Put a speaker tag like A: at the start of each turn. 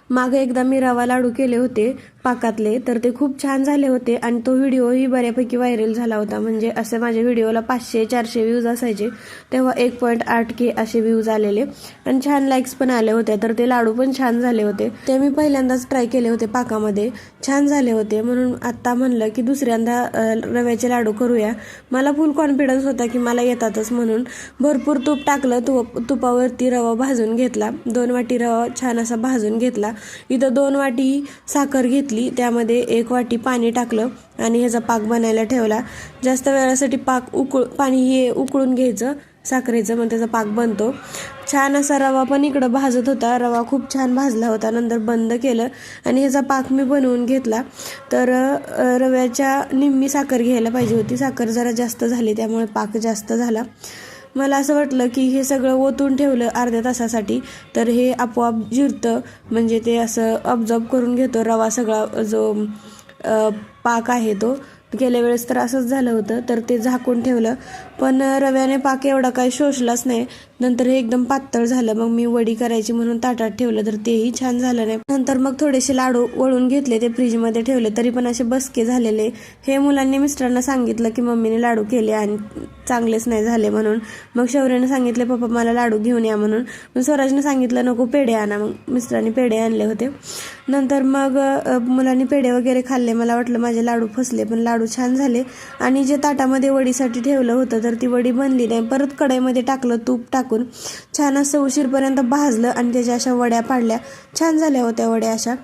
A: मागे एकदा मी रवा लाडू केले होते पाकातले, तर ते खूप छान झाले होते आणि तो व्हिडिओही बऱ्यापैकी व्हायरल झाला होता. म्हणजे असे माझ्या व्हिडिओला 500-400 व्ह्यूज असायचे, तेव्हा 1.8K असे व्ह्यूज आलेले आणि छान लाईक्स पण आले होते. तर ते लाडू पण छान झाले होते. ते मी पहिल्यांदाच ट्राय केले होते पाकामध्ये, छान झाले होते. म्हणून आता म्हणलं की दुसऱ्यांदा रव्याचे लाडू करूया. मला फुल कॉन्फिडन्स होता की मला येतातच म्हणून. भरपूर तूप टाकलं, तुपावरती रवा भाजून घेतला. 2 वाटी रवा छान असा भाजून घेतला. इथं 2 वाटी साखर घेतली, त्यामध्ये 1 वाटी पाणी टाकलं आणि ह्याचा पाक बनायला ठेवला. जास्त वेळासाठी पाणी हे उकळून घ्यायचं साखरेचं, मग त्याचा पाक बनतो. छान असा रवा पण इकडं भाजत होता. रवा खूप छान भाजला होता. नंतर बंद केलं आणि ह्याचा पाक मी बनवून घेतला. तर रव्याच्या निम्मी साखर घ्यायला पाहिजे होती. साखर जरा जास्त झाली, त्यामुळे पाक जास्त झाला. मला असं वाटलं की हे सगळं ओतून ठेवलं अर्ध्या तासासाठी तर हे आपोआप जिरतं. म्हणजे ते असं ऑब्झर्व करून घेतो रवा सगळा जो पाक आहे तो. गेल्या वेळेस तर असंच झालं होतं, तर ते झाकून ठेवलं. पण रव्याने पाक एवढा काही शोषलाच नाही. नंतर हे एकदम पातळ झालं. मग मी वडी करायची म्हणून ताटात ठेवलं, तर तेही छान झालं नाही. नंतर मग थोडेसे लाडू वळून घेतले, ते फ्रीजमध्ये ठेवले, तरी पण असे बसके झालेले. हे मुलांनी मिस्टरांना सांगितलं की मम्मीने लाडू केले आणि चांगलेच नाही झाले म्हणून. मग शौर्याने सांगितले पप्पा मला लाडू घेऊन या म्हणून. मग स्वराजने सांगितलं नको पेढे आणा. मग मिस्टरांनी पेढे आणले होते. नंतर मग मुलांनी पेढे वगैरे खाल्ले. मला वाटलं माझे लाडू फसले, पण लाडू छान झाले. आणि जे ताटामध्ये वडीसाठी ठेवलं होतं तर ती वडी बनली नाही. परत कढईमध्ये टाकलं, तूप टाकून छान असं उशीरपर्यंत भाजलं आणि त्याच्या अशा वड्या पाडल्या. छान झाल्या होत्या वड्या अशा.